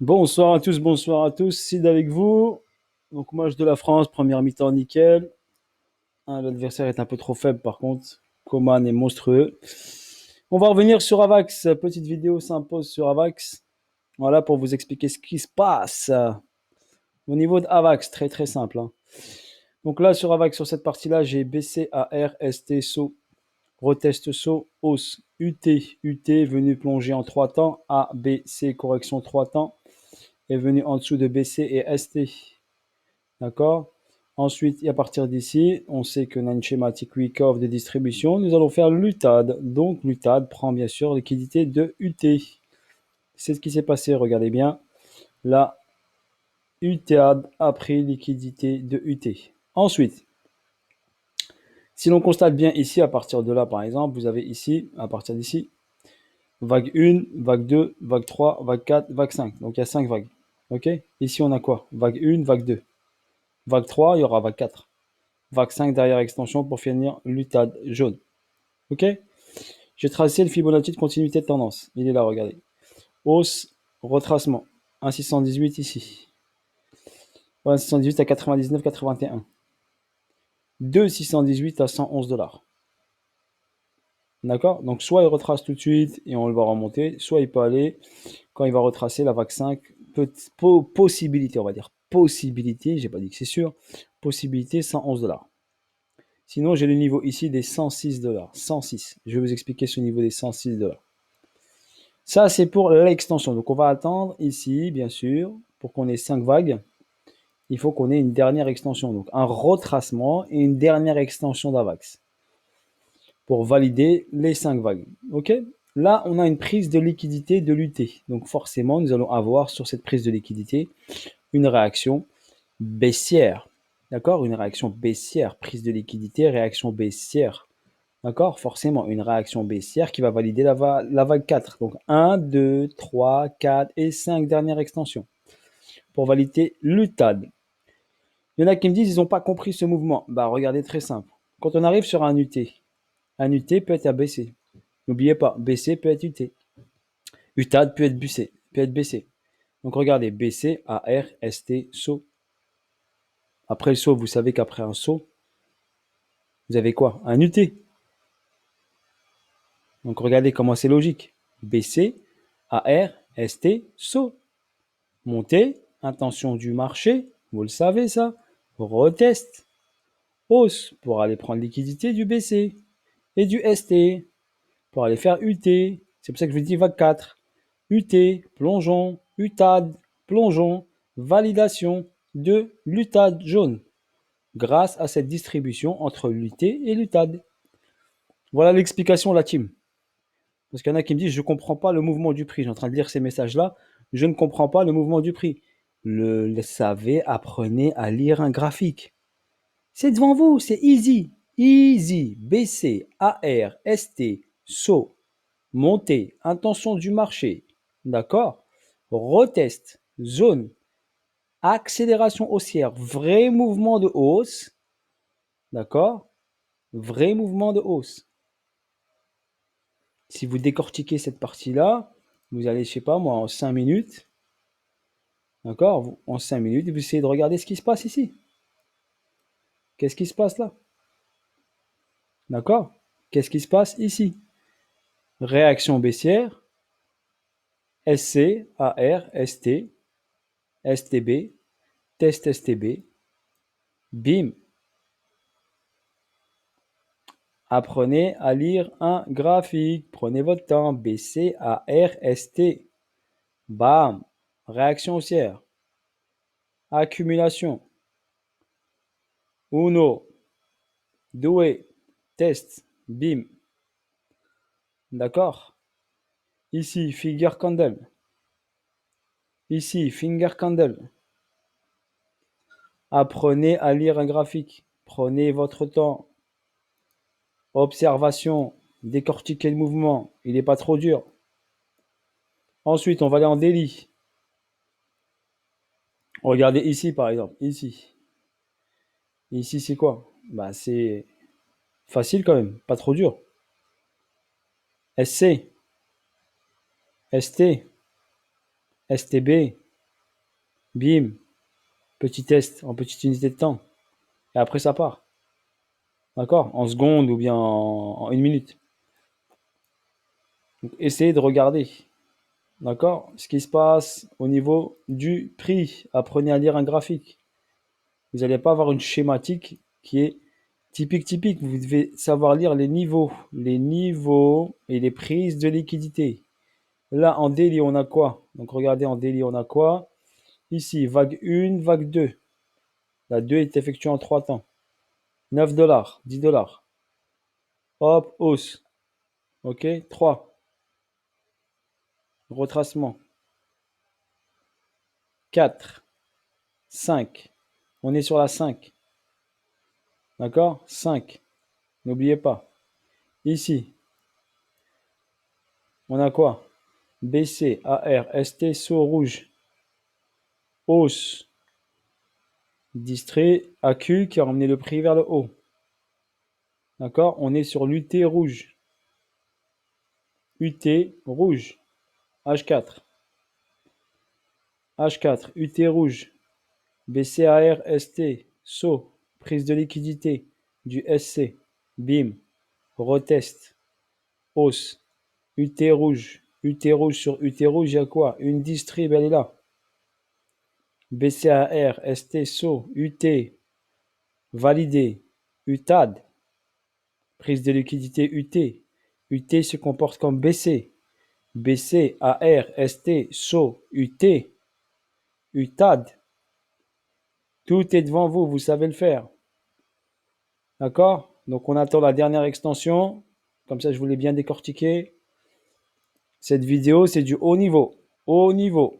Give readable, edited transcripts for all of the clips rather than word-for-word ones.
Bonsoir à tous, Sid avec vous. Donc match de la France, première mi-temps nickel. Hein, l'adversaire est un peu trop faible par contre. Coman est monstrueux. On va revenir sur Avax, petite vidéo s'impose sur Avax. Voilà pour vous expliquer ce qui se passe. Au niveau de Avax, très très simple, hein. Donc là sur Avax, sur cette partie-là, j'ai BC, AR, ST, SO, retest SO, hausse, UT, UT venu plonger en 3 temps, A, B, C, correction 3 temps, est venu en dessous de BC et ST. D'accord. Ensuite, et à partir d'ici, on sait qu'on a une schématique recurve de distribution. Nous allons faire l'UTAD. Donc, l'UTAD prend bien sûr liquidité de UT. C'est ce qui s'est passé, regardez bien. Là, UTAD a pris liquidité de UT. Ensuite, si l'on constate bien ici, à partir de là, par exemple, vous avez ici, à partir d'ici, vague 1, vague 2, vague 3, vague 4, vague 5. Donc, il y a 5 vagues. OK. Ici, on a quoi? Vague 1, vague 2. Vague 3, il y aura vague 4. Vague 5 derrière extension pour finir l'UTAD jaune. OK. J'ai tracé le Fibonacci de continuité de tendance. Il est là, regardez. Hausse, retracement. 1,618 ici. 1,618 à 99, 81. 2,618 à 111 $. D'accord. Donc, soit il retrace tout de suite et on le va remonter, soit il peut aller, quand il va retracer la vague 5, possibilité, on va dire. Possibilité, j'ai pas dit que c'est sûr. Possibilité 111 $. Sinon, j'ai le niveau ici des 106 $. 106. Je vais vous expliquer ce niveau des 106 $. Ça, c'est pour l'extension. Donc, on va attendre ici, bien sûr, pour qu'on ait 5 vagues. Il faut qu'on ait une dernière extension. Donc, un retracement et une dernière extension d'AVAX pour valider les 5 vagues. OK. Là, on a une prise de liquidité de l'UT. Donc, forcément, nous allons avoir sur cette prise de liquidité une réaction baissière. D'accord. Une réaction baissière. Prise de liquidité, réaction baissière. D'accord. Forcément, une réaction baissière qui va valider la vague 4. Donc 1, 2, 3, 4 et 5 dernières extensions pour valider l'UTAD. Il y en a qui me disent qu'ils n'ont pas compris ce mouvement. Bah regardez, très simple. Quand on arrive sur un UT peut être à baisser. N'oubliez pas, BC peut être UT. UTAD peut être BC. Peut être BC. Donc regardez, BC, AR, ST, SO. Après le SO, vous savez qu'après un SO, vous avez quoi? Un UT. Donc regardez comment c'est logique. BC, AR, ST, SO. Montée, intention du marché, vous le savez ça. Retest, hausse pour aller prendre liquidité du BC et du ST pour aller faire UT. C'est pour ça que je vous dis vague 4. UT, plongeon, UTAD, plongeon, validation de l'UTAD jaune grâce à cette distribution entre l'UT et l'UTAD. Voilà l'explication, la team. Parce qu'il y en a qui me disent, je ne comprends pas le mouvement du prix. Je suis en train de lire ces messages-là. Je ne comprends pas le mouvement du prix. Le savez, apprenez à lire un graphique. C'est devant vous, c'est easy. Easy. BC, AR, ST, SO, montée, intention du marché. D'accord. Retest, zone, accélération haussière, vrai mouvement de hausse. D'accord. Vrai mouvement de hausse. Si vous décortiquez cette partie-là, vous allez, je sais pas moi, en 5 minutes, d'accord, en 5 minutes, vous essayez de regarder ce qui se passe ici. Qu'est-ce qui se passe là? D'accord? Qu'est-ce qui se passe ici? Réaction baissière, SC, AR, ST, STB, test STB, bim. Apprenez à lire un graphique. Prenez votre temps. BC, AR, ST. Bam. Réaction haussière. Accumulation. Uno, deux, test, bim. D'accord? Ici, figure candle. Ici, finger candle. Apprenez à lire un graphique. Prenez votre temps. Observation. Décortiquer le mouvement. Il n'est pas trop dur. Ensuite, on va aller en daily. Regardez ici, par exemple. Ici. Ici, c'est quoi? Bah, c'est facile quand même. Pas trop dur. SC. ST. STB. Bim, petit test en petite unité de temps. Et après, ça part. D'accord? En secondes ou bien en une minute. Donc, essayez de regarder. D'accord? Ce qui se passe au niveau du prix. Apprenez à lire un graphique. Vous n'allez pas avoir une schématique qui est typique. Vous devez savoir lire les niveaux et les prises de liquidité. Là, en daily, on a quoi? Donc, regardez, en daily, on a quoi? Ici, vague 1, vague 2. La 2 est effectuée en 3 temps. 9 dollars, 10 dollars. Hop, hausse. OK? 3. Retracement. 4. 5. On est sur la 5. D'accord? 5. N'oubliez pas. Ici, on a quoi? BC, AR, ST, saut rouge. Hausse. Distrait, AQ qui a emmené le prix vers le haut. D'accord? On est sur l'UT rouge. UT rouge. H4. H4, UT rouge. BCAR, ST, saut. Prise de liquidité du SC. BIM. Retest. Hausse. UT rouge. UT rouge sur UT rouge, il y a quoi? Une distrib, elle est là. BCAR, ST, saut. UT. Validé. UTAD. Prise de liquidité UT. UT se comporte comme BC. BC, AR, ST, SO, UT, UTAD. Tout est devant vous, vous savez le faire. D'accord? Donc on attend la dernière extension. Comme ça, je voulais bien décortiquer. Cette vidéo, c'est du haut niveau. Haut niveau.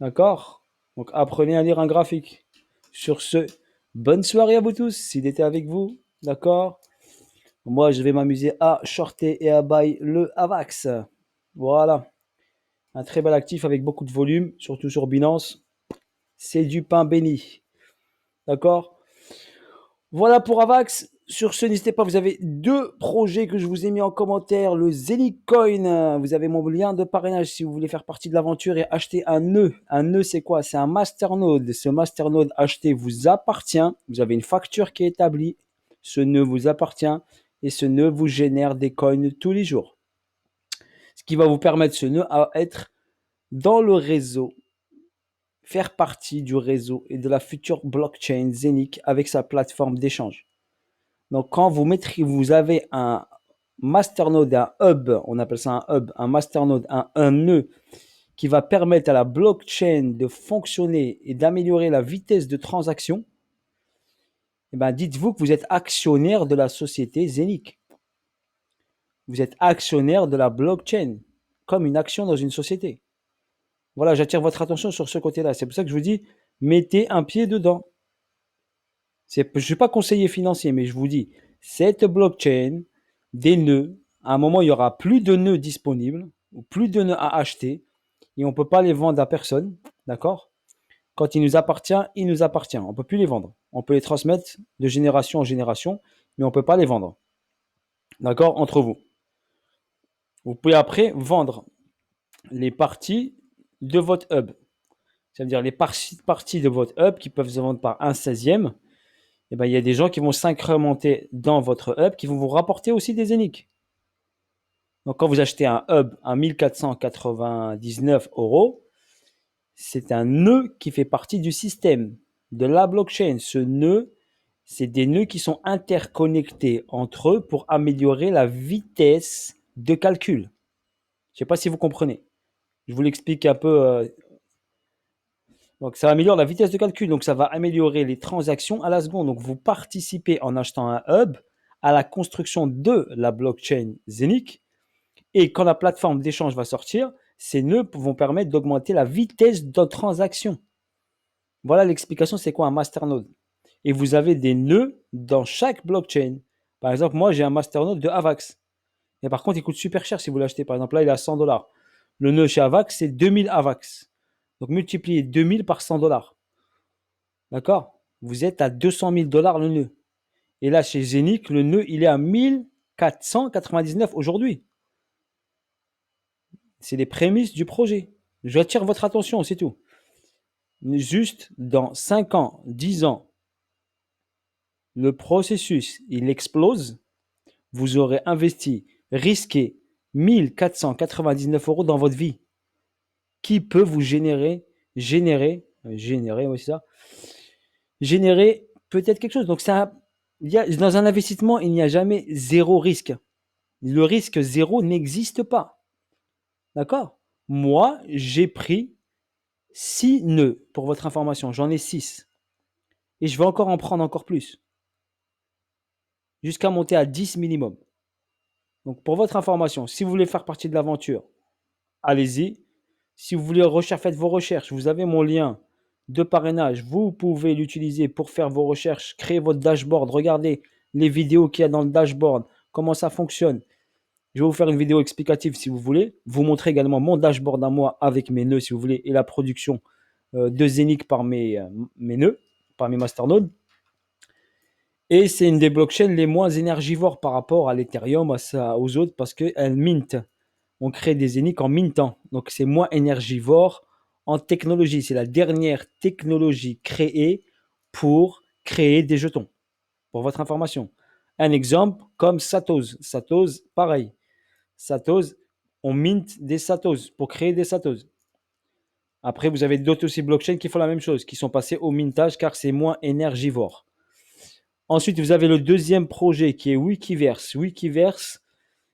D'accord? Donc apprenez à lire un graphique. Sur ce, bonne soirée à vous tous, s'il était avec vous. D'accord? Moi, je vais m'amuser à shorter et à buy le AVAX. Voilà. Un très bel actif avec beaucoup de volume, surtout sur Binance. C'est du pain béni. D'accord? Voilà pour Avax. Sur ce, n'hésitez pas, vous avez deux projets que je vous ai mis en commentaire. Le Zenicoin, vous avez mon lien de parrainage si vous voulez faire partie de l'aventure et acheter un nœud. Un nœud, c'est quoi? C'est un masternode. Ce masternode acheté vous appartient. Vous avez une facture qui est établie. Ce nœud vous appartient et ce nœud vous génère des coins tous les jours. Ce qui va vous permettre, ce nœud, à être dans le réseau, faire partie du réseau et de la future blockchain Zenic avec sa plateforme d'échange. Donc, quand vous avez un masternode, un hub, on appelle ça un hub, un masternode, un nœud qui va permettre à la blockchain de fonctionner et d'améliorer la vitesse de transaction, eh ben, dites-vous que vous êtes actionnaire de la société Zenic. Vous êtes actionnaire de la blockchain, comme une action dans une société. Voilà, j'attire votre attention sur ce côté-là. C'est pour ça que je vous dis, mettez un pied dedans. Je ne suis pas conseiller financier, mais je vous dis, cette blockchain, des nœuds, à un moment, il n'y aura plus de nœuds disponibles, ou plus de nœuds à acheter, et on ne peut pas les vendre à personne, d'accord? Quand il nous appartient. On ne peut plus les vendre. On peut les transmettre de génération en génération, mais on ne peut pas les vendre, d'accord, entre vous. Vous pouvez après vendre les parties de votre hub. Ça veut dire les parties de votre hub qui peuvent se vendre par 1/16e. Eh ben, il y a des gens qui vont s'incrémenter dans votre hub qui vont vous rapporter aussi des zéniques. Donc, quand vous achetez un hub à 1499 euros, c'est un nœud qui fait partie du système de la blockchain. Ce nœud, c'est des nœuds qui sont interconnectés entre eux pour améliorer la vitesse de calcul. Je ne sais pas si vous comprenez. Je vous l'explique un peu. Donc, ça améliore la vitesse de calcul. Donc, ça va améliorer les transactions à la seconde. Donc, vous participez en achetant un hub à la construction de la blockchain Zenic. Et quand la plateforme d'échange va sortir, ces nœuds vont permettre d'augmenter la vitesse de transaction. Voilà l'explication, c'est quoi un masternode. Et vous avez des nœuds dans chaque blockchain. Par exemple, moi, j'ai un masternode de Avax. Mais par contre, il coûte super cher si vous l'achetez. Par exemple, là, il est à 100 dollars. Le nœud chez Avax, c'est 2000 Avax. Donc, multipliez 2000 par 100 dollars. D'accord? Vous êtes à 200 000 dollars le nœud. Et là, chez Zenic, le nœud, il est à 1499 aujourd'hui. C'est les prémices du projet. J'attire votre attention, c'est tout. juste dans 5 ans, 10 ans, le processus, il explose, vous aurez investi, risqué 1 499 € dans votre vie, qui peut vous générer, oui, c'est ça, générer peut-être quelque chose. Donc, dans un investissement, il n'y a jamais zéro risque. Le risque zéro n'existe pas. D'accord? Moi, j'ai pris 6 nœuds pour votre information. J'en ai 6. Et je vais encore en prendre encore plus. Jusqu'à monter à 10 minimum. Donc, pour votre information, si vous voulez faire partie de l'aventure, allez-y. Si vous voulez faites vos recherches. Vous avez mon lien de parrainage. Vous pouvez l'utiliser pour faire vos recherches, créer votre dashboard. Regardez les vidéos qu'il y a dans le dashboard, comment ça fonctionne. Je vais vous faire une vidéo explicative si vous voulez. Vous montrer également mon dashboard à moi avec mes nœuds si vous voulez et la production de Zenic par mes nœuds, par mes masternodes. Et c'est une des blockchains les moins énergivores par rapport à l'Ethereum, aux autres, parce qu'elle mint. On crée des Zenic en mintant. Donc c'est moins énergivore en technologie. C'est la dernière technologie créée pour créer des jetons. Pour votre information. Un exemple comme Satoz. Satoz, pareil. Satoz, on mint des Satoz pour créer des Satoz. Après, vous avez d'autres aussi blockchains qui font la même chose, qui sont passés au mintage car c'est moins énergivore. Ensuite, vous avez le deuxième projet qui est Wikiverse. Wikiverse,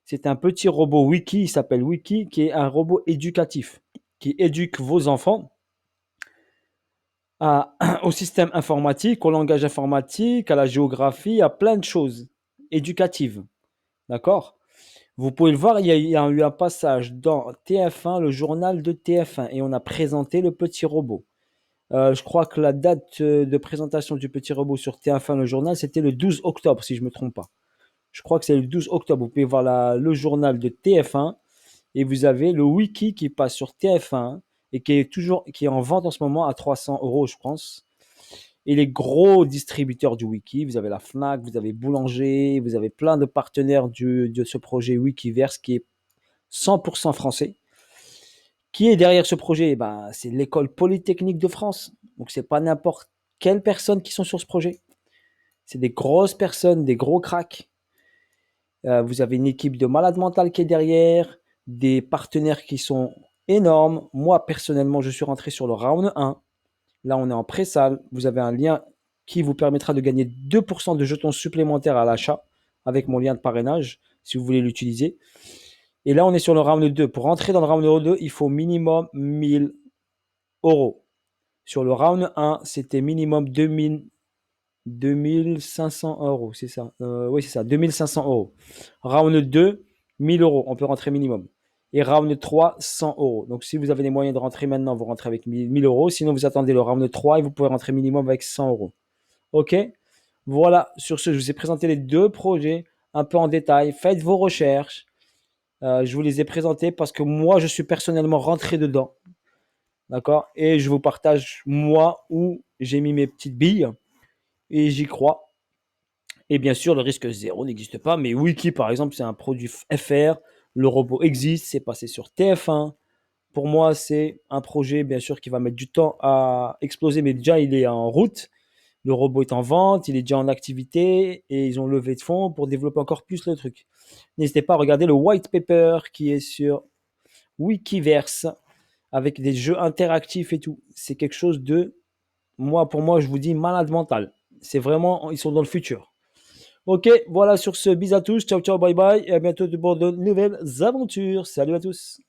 c'est un petit robot Wiki, il s'appelle Wiki, qui est un robot éducatif, qui éduque vos enfants au système informatique, au langage informatique, à la géographie, à plein de choses éducatives. D'accord? Vous pouvez le voir, il y a eu un passage dans TF1, le journal de TF1, et on a présenté le petit robot. Je crois que la date de présentation du petit robot sur TF1, le journal, c'était le 12 octobre, si je ne me trompe pas. Je crois que c'est le 12 octobre. Vous pouvez voir le journal de TF1 et vous avez le wiki qui passe sur TF1 et qui est en vente en ce moment à 300 €, je pense. Et les gros distributeurs du wiki, vous avez la Fnac, vous avez Boulanger, vous avez plein de partenaires de ce projet Wikiverse qui est 100% français. Qui est derrière ce projet? C'est l'école polytechnique de France. Donc c'est pas n'importe quelle personne qui sont sur ce projet. C'est des grosses personnes, des gros cracks. Vous avez une équipe de malades mentales qui est derrière, des partenaires qui sont énormes. Moi, personnellement, je suis rentré sur le round 1. Là, on est en pré-salle. Vous avez un lien qui vous permettra de gagner 2% de jetons supplémentaires à l'achat avec mon lien de parrainage, si vous voulez l'utiliser. Et là, on est sur le round 2. Pour rentrer dans le round 2, il faut minimum 1 000 €. Sur le round 1, c'était minimum 2500 €, c'est ça. Oui, c'est ça, 2500 €. Round 2, 1 000 €, on peut rentrer minimum. Et round 3, 100 €. Donc, si vous avez les moyens de rentrer maintenant, vous rentrez avec 1000 €. Sinon, vous attendez le round 3 et vous pouvez rentrer minimum avec 100 €. OK? Voilà, sur ce, je vous ai présenté les deux projets un peu en détail. Faites vos recherches. Je vous les ai présentés parce que moi, je suis personnellement rentré dedans. D'accord? Et je vous partage, moi, où j'ai mis mes petites billes et j'y crois. Et bien sûr, le risque zéro n'existe pas. Mais Wiki, par exemple, c'est un produit FR. Le robot existe, c'est passé sur TF1. Pour moi, c'est un projet, bien sûr, qui va mettre du temps à exploser, mais déjà, il est en route. Le robot est en vente, il est déjà en activité et ils ont levé de fonds pour développer encore plus le truc. N'hésitez pas à regarder le white paper qui est sur Wikiverse avec des jeux interactifs et tout. C'est quelque chose pour moi, je vous dis malade mental. C'est vraiment, ils sont dans le futur. Ok, voilà sur ce, bis à tous, ciao ciao, bye bye, et à bientôt pour de nouvelles aventures. Salut à tous.